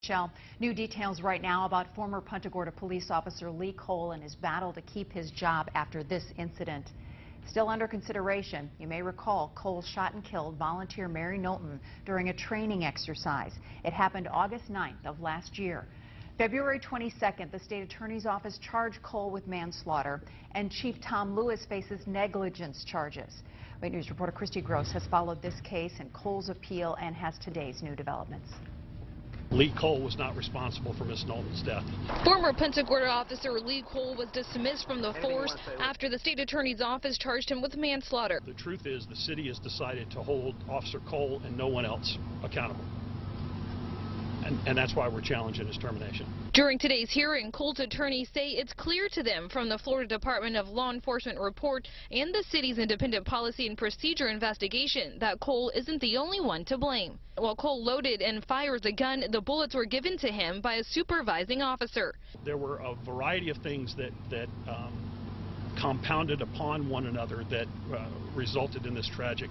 Michelle, new details right now about former Punta Gorda police officer Lee Coel and his battle to keep his job after this incident. Still under consideration, you may recall Coel shot and killed volunteer Mary Knowlton during a training exercise. It happened August 9th of last year. February 22nd, the state attorney's office charged Coel with manslaughter, and Chief Tom Lewis faces negligence charges. Wait News reporter Christy Gross has followed this case and Coel's appeal and has today's new developments. Lee Coel was not responsible for Miss Knowlton's death. Former Punta Gorda officer Lee Coel was dismissed from the force after the state attorney's office charged him with manslaughter. The truth is the city has decided to hold Officer Coel and no one else accountable. And that's why we're challenging his termination. During today's hearing, Coel's attorneys say it's clear to them from the Florida Department of Law Enforcement report and the city's independent policy and procedure investigation that Coel isn't the only one to blame. While Coel loaded and fired the gun, the bullets were given to him by a supervising officer. There were a variety of things that compounded upon one another that resulted in this tragic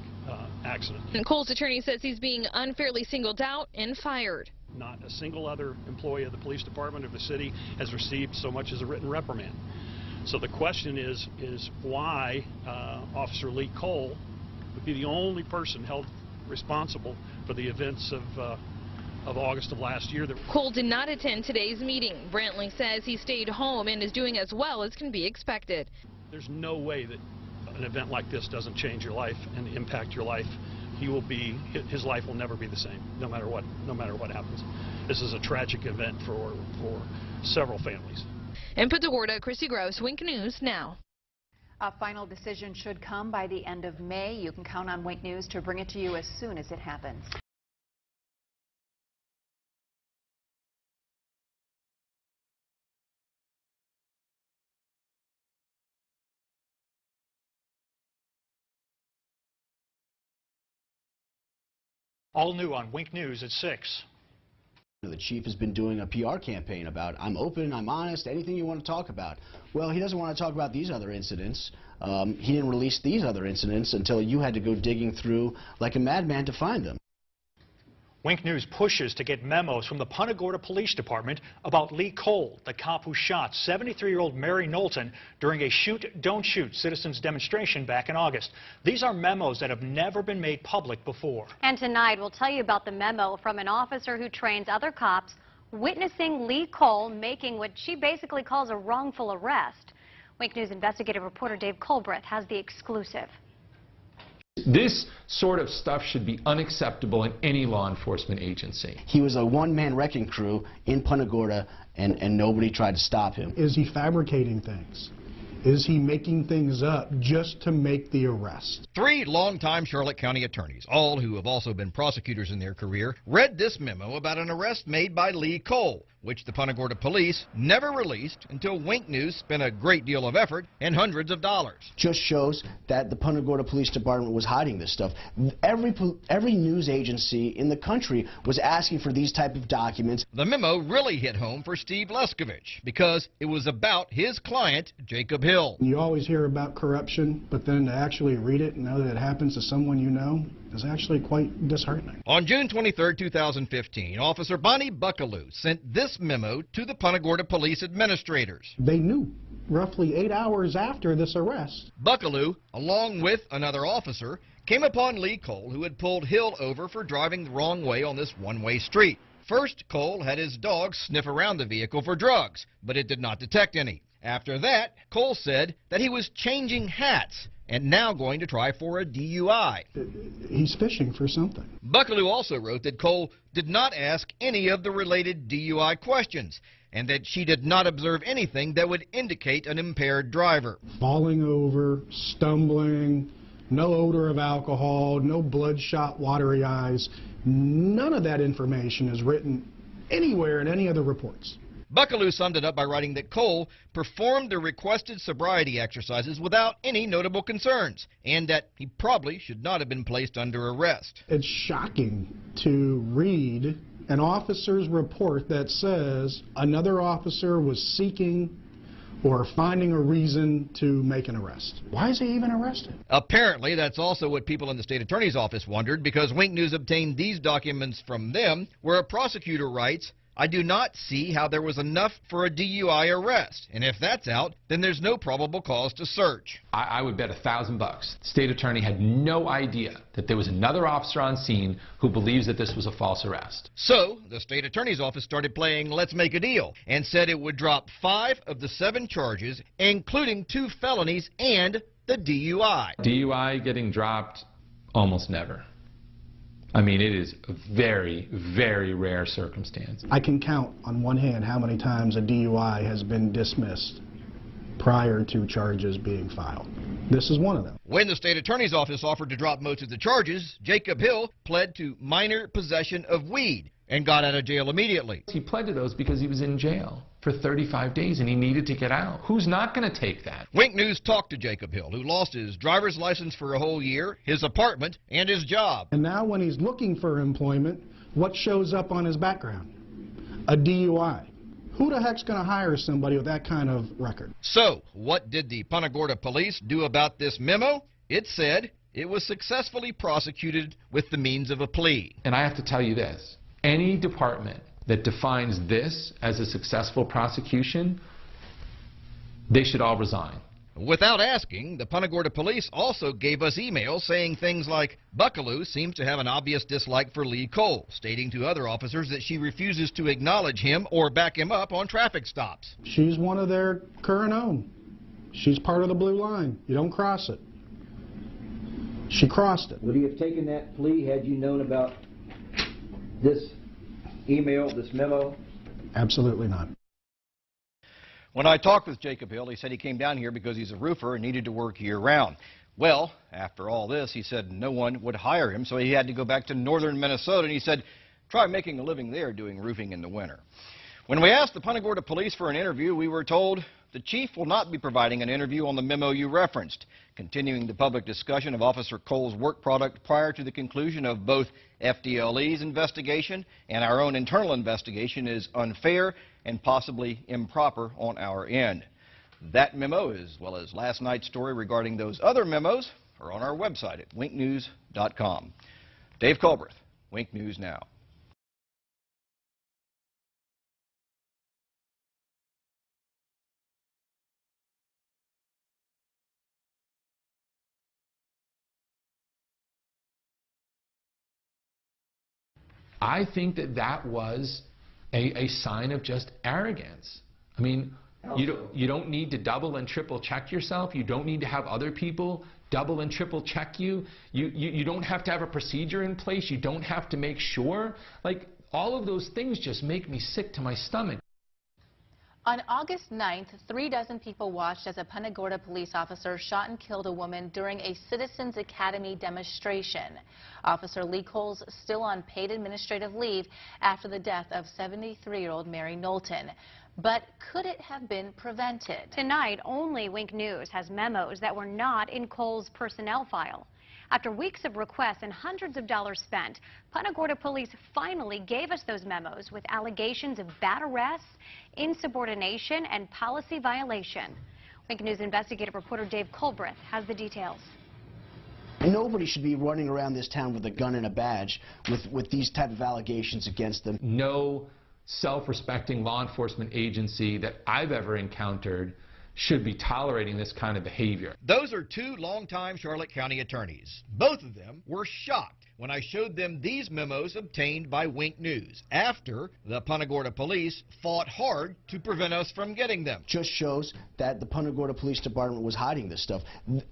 accident. And Coel's attorney says he's being unfairly singled out and fired. Not a single other employee of the police department or the city has received so much as a written reprimand. So the question is why Officer Lee Coel would be the only person held responsible for the events of August of last year. Coel did not attend today's meeting. Brantley says he stayed home and is doing as well as can be expected. There's no way that an event like this doesn't change your life and impact your life. His life will never be the same, no matter what happens. This is a tragic event for several families. In Punta Gorda, Christy Gross, Wink News Now. A final decision should come by the end of May. You can count on Wink News to bring it to you as soon as it happens. All new on Wink News at 6. The chief has been doing a PR campaign about, I'm open, I'm honest, anything you want to talk about. Well, he doesn't want to talk about these other incidents. He didn't release these other incidents until you had to go digging through like a madman to find them. Wink News pushes to get memos from the Punta Gorda Police Department about Lee Coel, the cop who shot 73-year-old Mary Knowlton during a shoot, don't shoot citizens demonstration back in August. These are memos that have never been made public before. And tonight we'll tell you about the memo from an officer who trains other cops witnessing Lee Coel making what she basically calls a wrongful arrest. Wink News investigative reporter Dave Colbreth has the exclusive. This sort of stuff should be unacceptable in any law enforcement agency. He was a one-man wrecking crew in Punta Gorda, and nobody tried to stop him. Is he fabricating things? Is he making things up just to make the arrest? 3 longtime Charlotte County attorneys, all who have also been prosecutors in their career, read this memo about an arrest made by Lee Coel, which the Punta Gorda police never released until Wink News spent a great deal of effort and hundreds of dollars. Just shows that the Punta Gorda Police Department was hiding this stuff. Every news agency in the country was asking for these type of documents. The memo really hit home for Steve Leskovich because it was about his client, Jacob Hill. You always hear about corruption, but then to actually read it and know that it happens to someone you know is actually quite disheartening. On June 23, 2015, Officer Bonnie Buckaloo sent this memo to the Punta Gorda police administrators. They knew roughly 8 hours after this arrest. Buckaloo, along with another officer, came upon Lee Coel, who had pulled Hill over for driving the wrong way on this one-way street. First, Coel had his dog sniff around the vehicle for drugs, but it did not detect any. After that, Coel said that he was changing hats and now going to try for a DUI. He's fishing for something. Buckaloo also wrote that Coel did not ask any of the related DUI questions and that she did not observe anything that would indicate an impaired driver. Falling over, stumbling, no odor of alcohol, no bloodshot, watery eyes. None of that information is written anywhere in any of the reports. Buckaloo summed it up by writing that Coel performed the requested sobriety exercises without any notable concerns, and that he probably should not have been placed under arrest. It's shocking to read an officer's report that says another officer was seeking or finding a reason to make an arrest. Why is he even arrested? Apparently, that's also what people in the state attorney's office wondered, because Wink News obtained these documents from them, where a prosecutor writes, I do not see how there was enough for a DUI arrest, and if that's out, then there's no probable cause to search. I would bet $1,000 the state attorney had no idea that there was another officer on scene who believes that this was a false arrest. So, the state attorney's office started playing Let's Make a Deal and said it would drop 5 of the 7 charges, including 2 felonies and the DUI. DUI getting dropped almost never. I mean, it is a very, very rare circumstance. I can count on one hand how many times a DUI has been dismissed prior to charges being filed. This is one of them. When the state attorney's office offered to drop most of the charges, Jacob Hill pled to minor possession of weed and got out of jail immediately. He pled to those because he was in jail for 35 days and he needed to get out. Who's not going to take that? Wink News talked to Jacob Hill, who lost his driver's license for a whole year, his apartment, and his job. And now when he's looking for employment, what shows up on his background? A DUI. Who the heck's going to hire somebody with that kind of record? So, what did the Punta Gorda police do about this memo? It said it was successfully prosecuted with the means of a plea. And I have to tell you this. Any department that defines this as a successful prosecution, they should all resign. Without asking, the Punta Gorda police also gave us emails saying things like, Buckaloo seems to have an obvious dislike for Lee Cole, stating to other officers that she refuses to acknowledge him or back him up on traffic stops. She's one of their current own. She's part of the blue line. You don't cross it. She crossed it. Would he have taken that plea had you known about this email, this memo? Absolutely not. When I talked with Jacob Hill, he said he came down here because he's a roofer and needed to work year-round. Well, after all this, he said no one would hire him, so he had to go back to northern Minnesota, and he said, try making a living there doing roofing in the winter. When we asked the Punta Gorda police for an interview, we were told the chief will not be providing an interview on the memo you referenced, continuing the public discussion of Officer Cole's work product prior to the conclusion of both FDLE's investigation and our own internal investigation is unfair and possibly improper on our end. That memo, as well as last night's story regarding those other memos, are on our website at winknews.com. Dave Culbreth, Wink News Now. I think that that was a sign of just arrogance. I mean, you don't need to double and triple check yourself. You don't need to have other people double and triple check you. You don't have to have a procedure in place. You don't have to make sure. Like, all of those things just make me sick to my stomach. On August 9th, 3 dozen people watched as a Punta Gorda police officer shot and killed a woman during a Citizens Academy demonstration. Officer Lee Cole's still on paid administrative leave after the death of 73-year-old Mary Knowlton. But could it have been prevented? Tonight, only Wink News has memos that were not in Cole's personnel file. After weeks of requests and hundreds of dollars spent, Punta Gorda police finally gave us those memos with allegations of bad arrests, insubordination, and policy violation. Wink News investigative reporter Dave Culbreth has the details. Nobody should be running around this town with a gun and a badge with these type of allegations against them. No self-respecting law enforcement agency that I've ever encountered should be tolerating this kind of behavior. Those are 2 longtime Charlotte County attorneys. Both of them were shocked when I showed them these memos obtained by Wink News after the Punta Gorda police fought hard to prevent us from getting them. Just shows that the Punta Gorda Police Department was hiding this stuff.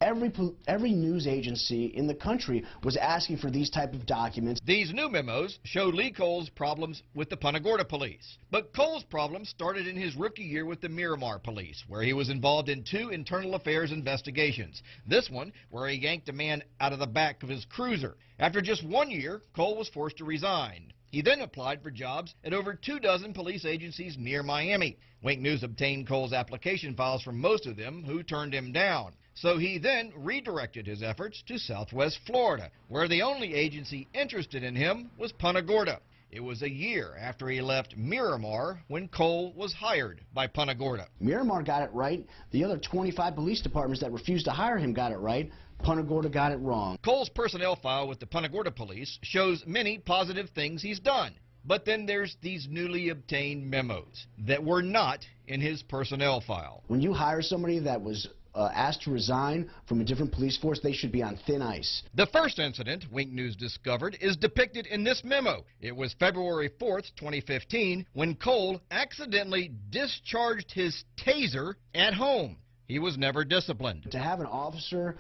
Every news agency in the country was asking for these type of documents. These new memos show Lee Cole's problems with the Punta Gorda police. But Cole's problems started in his rookie year with the Miramar police, where he was involved in 2 internal affairs investigations. This one, where he yanked a man out of the back of his cruiser. After just 1 year, Cole was forced to resign. He then applied for jobs at over 2 dozen police agencies near Miami. Wink News obtained Cole's application files from most of them, who turned him down. So he then redirected his efforts to Southwest Florida, where the only agency interested in him was Punta Gorda. It was a year after he left Miramar when Cole was hired by Punta Gorda. Miramar got it right. The other 25 police departments that refused to hire him got it right. Punta Gorda got it wrong. Cole's personnel file with the Punta Gorda police shows many positive things he's done. But then there's these newly obtained memos that were not in his personnel file. When you hire somebody that was asked to resign from a different police force, they should be on thin ice. The first incident Wink News discovered is depicted in this memo. It was February 4th, 2015, when Coel accidentally discharged his taser at home. He was never disciplined. To have an officer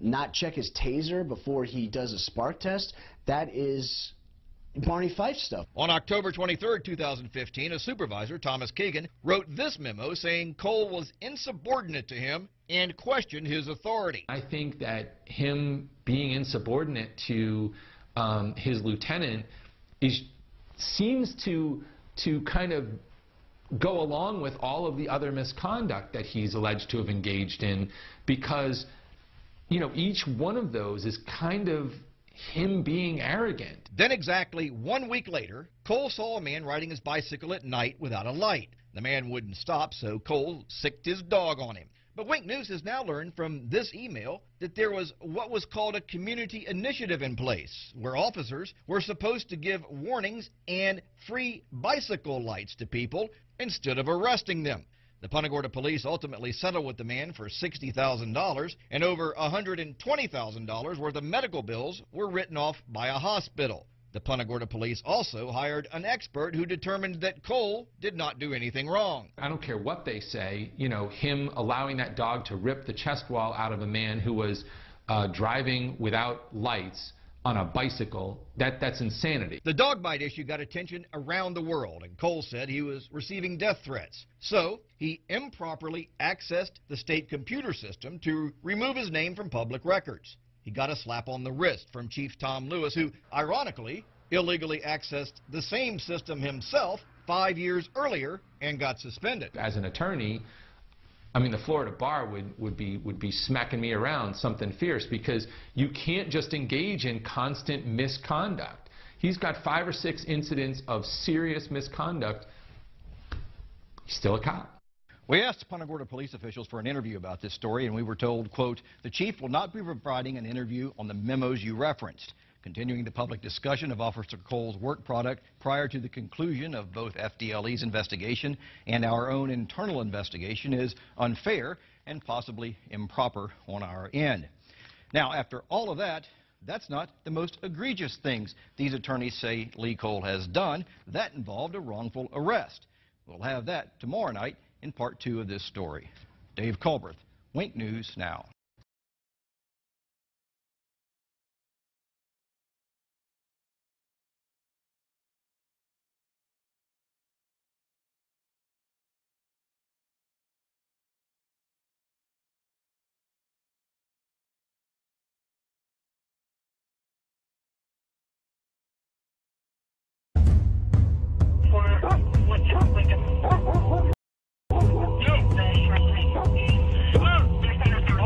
not check his taser before he does a spark test, that is Barney Fife stuff. On October 23, 2015, a supervisor, Thomas Kagan, wrote this memo saying Coel was insubordinate to him and questioned his authority. I think that him being insubordinate to his lieutenant seems to kind of go along with all of the other misconduct that he's alleged to have engaged in, because, you know, each one of those is kind of him being arrogant. Then exactly 1 week later, Coel saw a man riding his bicycle at night without a light. The man wouldn't stop, so Coel sicked his dog on him. But Wink News has now learned from this email that there was what was called a community initiative in place, where officers were supposed to give warnings and free bicycle lights to people instead of arresting them. The Punta Gorda police ultimately settled with the man for $60,000, and over $120,000 worth of medical bills were written off by a hospital. The Punta Gorda police also hired an expert who determined that Coel did not do anything wrong. I don't care what they say, you know, him allowing that dog to rip the chest wall out of a man who was driving without lights on a bicycle, that's insanity. The dog bite issue got attention around the world, and Coel said he was receiving death threats. So he improperly accessed the state computer system to remove his name from public records. He got a slap on the wrist from Chief Tom Lewis, who, ironically, illegally accessed the same system himself 5 years earlier and got suspended. As an attorney, I mean, the Florida bar would be smacking me around something fierce, because you can't just engage in constant misconduct. He's got 5 or 6 incidents of serious misconduct. He's still a cop. We asked Punta Gorda police officials for an interview about this story, and we were told, quote, "The chief will not be providing an interview on the memos you referenced. Continuing the public discussion of Officer Coel's work product prior to the conclusion of both FDLE's investigation and our own internal investigation is unfair and possibly improper on our end." Now, after all of that, that's not the most egregious things these attorneys say Lee Coel has done. That involved a wrongful arrest. We'll have that tomorrow night in part 2 of this story. Dave Culbreth, Wink News Now.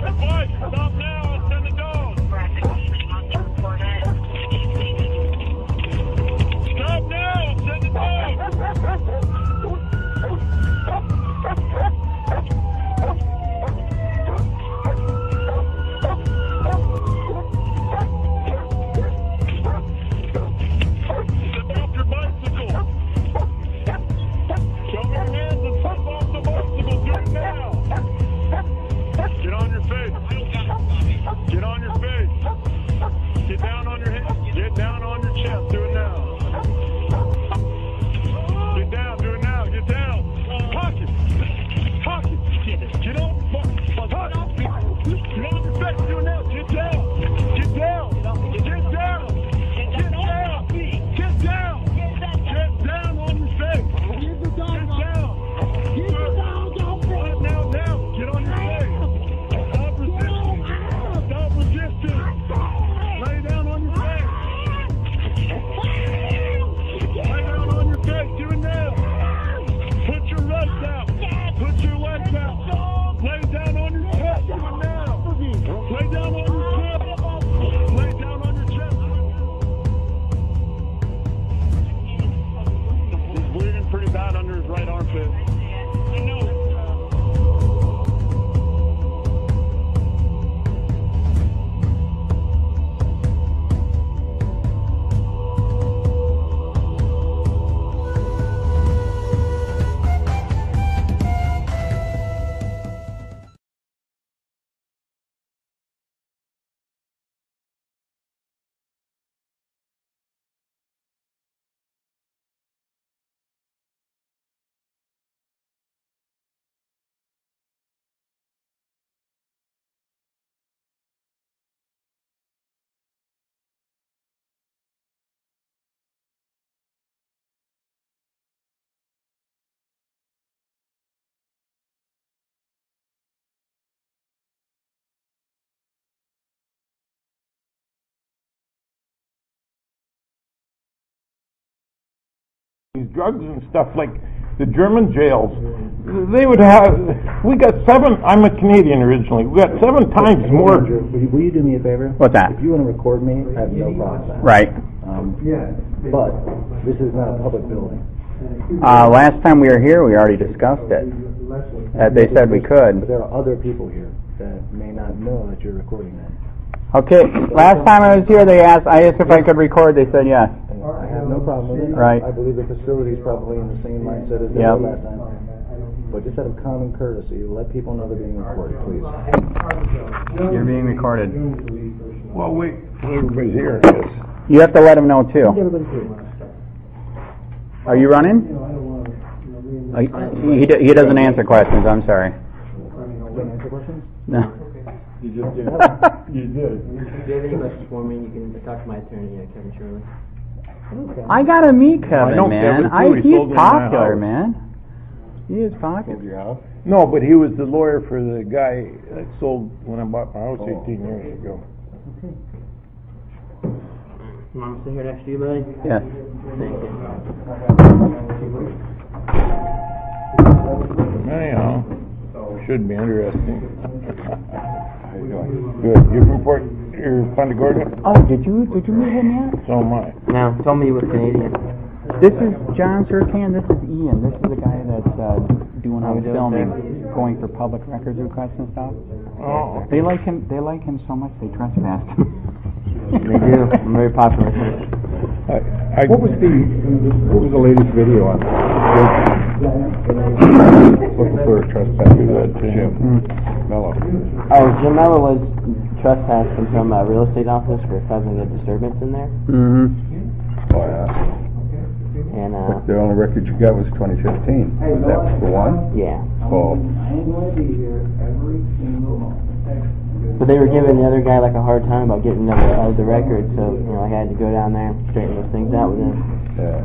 No. These drugs and stuff like the German jails, they would have, we got 7, I'm a Canadian originally, we got 7 times more. Will you do me a favor? What's that? If you want to record me, I have no problem with that. Right. But this is not a public building. Last time we were here, we already discussed it. They said we could. But there are other people here that may not know that you're recording them. Okay, last time I was here, I asked if I could record, they said yes. I have no problem with it. Right. I believe the facility is probably in the same mindset as they were last time. But just out of common courtesy, let people know they're being recorded, please. You're being recorded. Well, wait, everybody's here. You have to let them know, too. Are you running? He doesn't answer questions, I'm sorry. Don't answer questions? No. You just did. You did. If you have any questions for me, you can talk to my attorney, Kevin Shirley. I gotta meet Kevin, man. He's popular, house. man. He is popular. No, but he was the lawyer for the guy that sold when I bought my house 18 years ago. You want me to sit here next to you, buddy? Yes. Thank you. Anyhow, should be interesting. Good. You're from Punta Gorda? Oh, did you meet him yet? So am I. No, told me you were Canadian. This is John Sertan. This is Ian. This is the guy that's doing all the filming, going for public records requests and stuff. Oh. They like him. They like him so much they trespass him. They do. I'm very popular. What was the latest video on? Looking for a trespasser. Jim Mello. Oh, Jim Mello was trespassed from some real estate office for causing a disturbance in there. Mm-hmm. Oh, yeah. And the only record you got was 2015. That was the one? Yeah. Oh. But they were giving the other guy like a hard time about getting the record, so I had to go down there and straighten those things out with him. Yeah.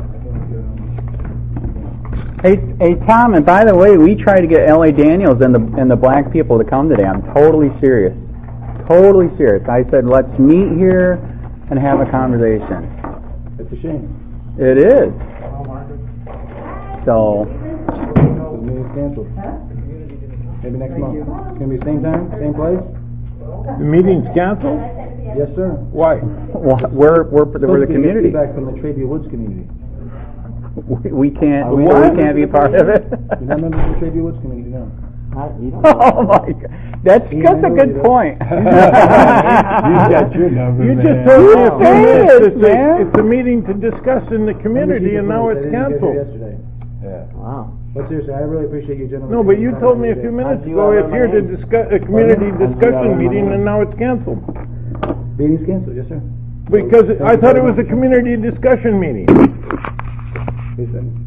Hey, Tom, and by the way, we tried to get L.A. Daniels and the black people to come today. I'm totally serious. Totally serious. I said, let's meet here and have a conversation. It's a shame. It is. So. The meeting's canceled. Maybe next month. It's going to be same time, same place? The meeting's canceled? Yes, sir. Why? Well, we're the community. Feedback from the Traybia Woods community. We can't be part of it. You're not members of the Traybia Woods community, no. Oh my God, that's a good point. You got your number, you just told me it's a meeting to discuss in the community, and now it's canceled. Yeah. Wow. But seriously, I really appreciate you gentlemen. No, but you told me a few minutes ago it's here to discuss a community discussion meeting, and now it's canceled. Meeting's canceled, yes, sir. Because I thought it was a community discussion meeting.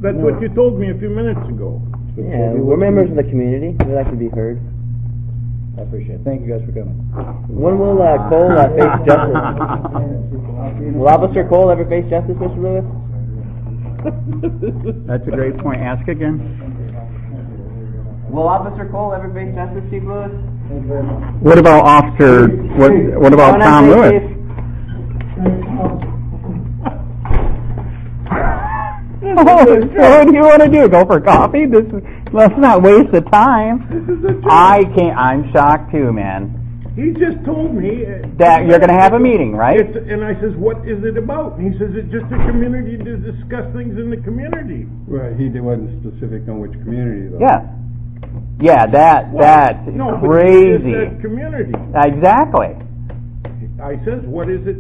That's what you told me a few minutes ago. Yeah, we're members of the community. We like to be heard. I appreciate it. Thank you guys for coming. When will Cole face justice? Will Officer Cole ever face justice, Mr. Lewis? That's a great point. Ask again. Will Officer Cole ever face justice, Chief Lewis? What about Officer? What about Tom Lewis? So what do you want to do? Go for coffee? Let's not waste the time. I'm shocked too, man. He just told me that you're going to have a meeting, right? And I says, what is it about? And he says, it's just a community to discuss things in the community. Right, he wasn't specific on which community, though. Yeah. Yeah, that's no, crazy. But it's community. Exactly. I says, what is it,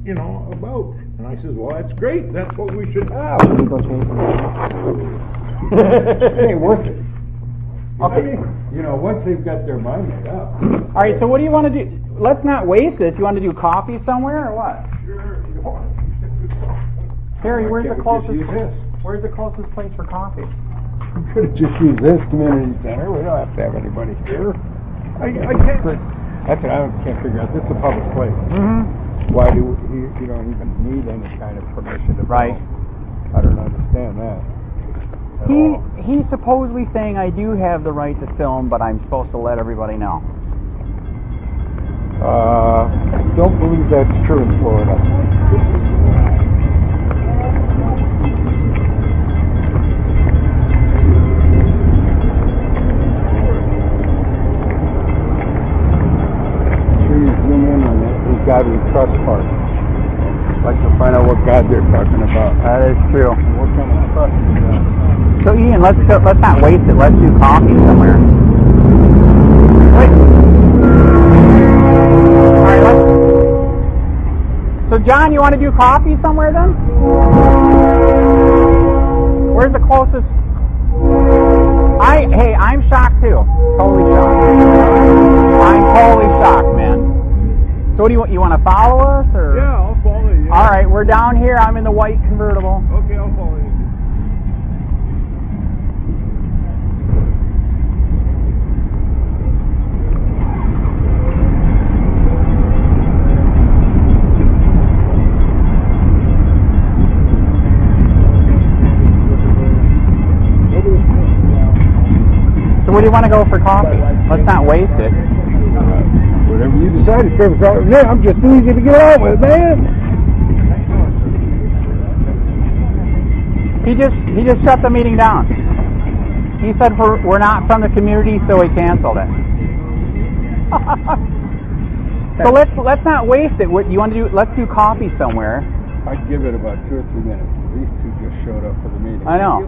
about? And I says, well, that's great. That's what we should have. It ain't worth it. Okay. Once they've got their mind made up. All right, so what do you want to do? Let's not waste this. You want to do coffee somewhere or what? Sure. Harry, where's the closest place for coffee? We could have just used this community center. We don't have to have anybody here. I can't. That's what I can't figure out. This is a public place. Mm-hmm. Why do you don't even need any kind of permission to Right. I don't understand that. He's supposedly saying I do have the right to film, but I'm supposed to let everybody know. Don't believe that's true in Florida. God we trust part. Like to find out what God they're talking about. That is true. What kind of trust is that? So Ian, let's not waste it. Let's do coffee somewhere. Wait. All right, let's. So John, you want to do coffee somewhere then? Where's the closest? Hey, I'm shocked too. Totally shocked. I'm totally shocked, man. So what do you want to follow us or? Yeah, I'll follow you. All right, we're down here. I'm in the white convertible. Okay, I'll follow you. So where do you want to go for coffee? Let's not waste it. Whatever you decide, it's perfect. Yeah, I'm just easy to get along with, man. He just shut the meeting down. He said we're not from the community, so he canceled it. So let's not waste it. What you want to do? Let's do coffee somewhere. I'd give it about 2 or 3 minutes. These two just showed up for the meeting. I know.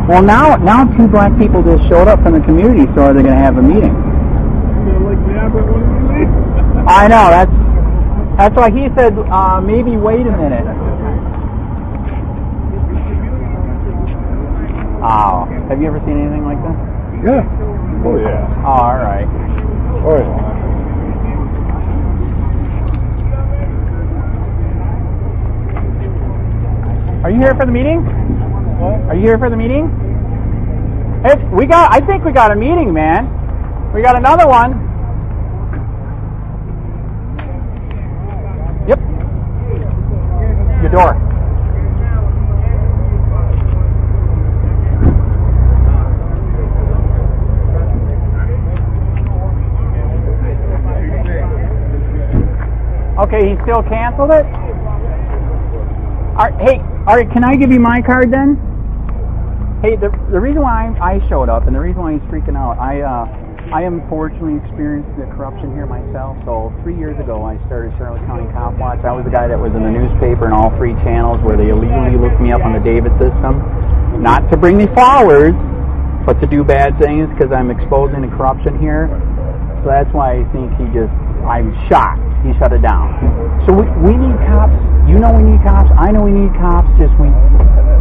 Well, now 2 black people just showed up from the community, so are they going to have a meeting? I know, that's why he said maybe wait a minute. Oh, have you ever seen anything like that? Yeah. Oh yeah. Oh, all right. Oh yeah. Are you here for the meeting? Are you here for the meeting? Hey, I think we got a meeting, man. We got another one. Yep. Your door. Okay, he still canceled it? Hey, all right, can I give you my card then? Hey, the reason why I showed up and the reason why he's freaking out, I unfortunately experienced the corruption here myself. So 3 years ago, I started Charlotte County COPWATCH. I was the guy that was in the newspaper and all 3 channels where they illegally looked me up on the David system. Not to bring me flowers, but to do bad things because I'm exposing the corruption here. So that's why I think I'm shocked. He shut it down. So we need cops. You know we need cops. I know we need cops.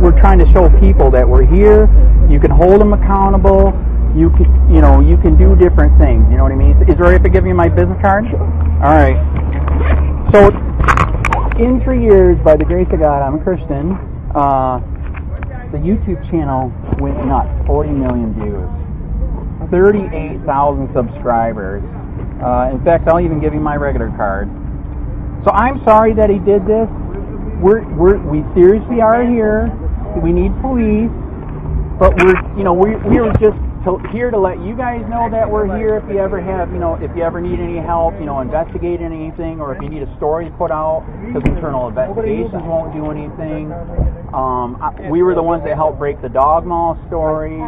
We're trying to show people that we're here. You can hold them accountable. You can do different things. You know what I mean? Is it all right if I give you my business card? All right. So in 3 years, by the grace of God, I'm a Christian. The YouTube channel went nuts. 40 million views. 38,000 subscribers. In fact, I'll even give you my regular card. So I'm sorry that he did this. We seriously are here. We need police, but we were just here to let you guys know that we're here. If you ever have, if you ever need any help, investigating anything, or if you need a story put out, because internal investigations won't do anything. We were the ones that helped break the dog mall story.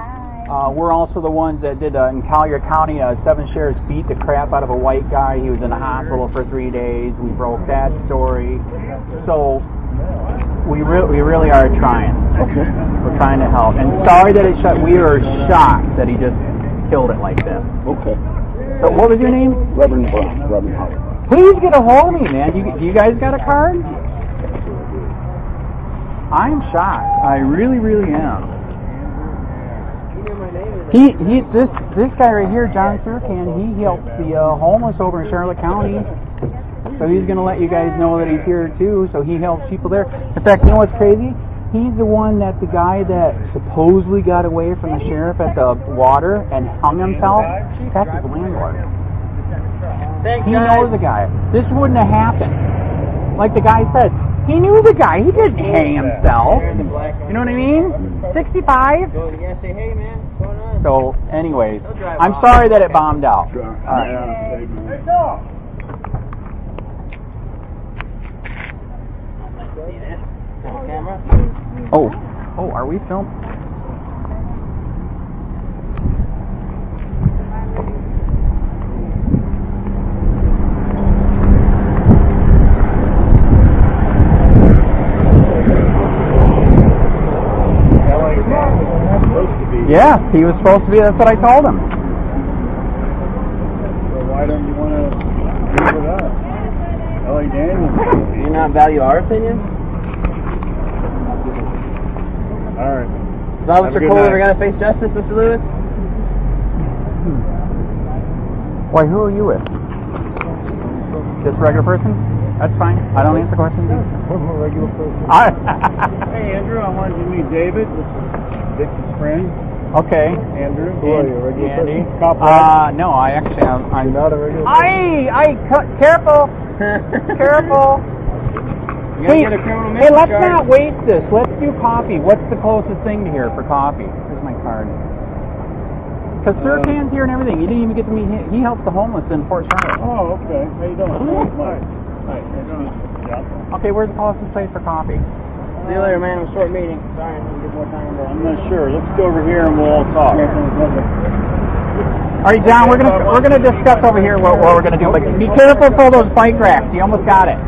We're also the ones that did, in Collier County, 7 sheriffs beat the crap out of a white guy. He was in the hospital for 3 days. We broke that story. So we really are trying. Okay. We're trying to help. And sorry that it shut. We are shocked that he just killed it like this. Okay. So what was your name? Reverend Brown. Reverend Howard. Please get a hold of me, man. Do you guys got a card? I'm shocked. I really, really am. This guy right here, John Surcan, he helps the homeless over in Charlotte County. So he's going to let you guys know that he's here too. So he helps people there. In fact, you know what's crazy? He's the one that the guy that supposedly got away from the sheriff at the water and hung himself. That's his landlord. He knows the guy. This wouldn't have happened. Like the guy said, he knew the guy. He didn't hang himself. You know what I mean? 65. So, anyways, I'm sorry that it bombed out. All right. Oh, are we filming? Yes, he was supposed to be. That's what I told him. So why don't you want to agree with us? Ellie Daniels. Do you not value our opinion? All right. Is Officer Cole ever going to face justice, Mr. Lewis? Why, who are you with? Just a regular person? That's fine. I don't answer questions. I'm a regular person. Hey, Andrew, I wanted you to meet David. This is Dick's friend. Okay. Andrew, who are you, a regular Andy. person? COPWATCH? No, I actually am. I'm not a regular person? Careful! Careful! Hey, let's not waste this. Let's do coffee. What's the closest thing to here for coffee? Here's my card. Because Sir Can's here and everything. You didn't even get to meet him. He helps the homeless in Fort Charlotte. Oh, okay. How you doing? Hi. Hi. How you doing? Yeah. Okay, where's the closest place for coffee? See you later, man. It was a short meeting. Sorry, I didn't get more time. I'm not sure. Let's go over here and we'll all talk. All right, John, we're gonna discuss over here what we're gonna do. But be careful for those bike racks. You almost got it.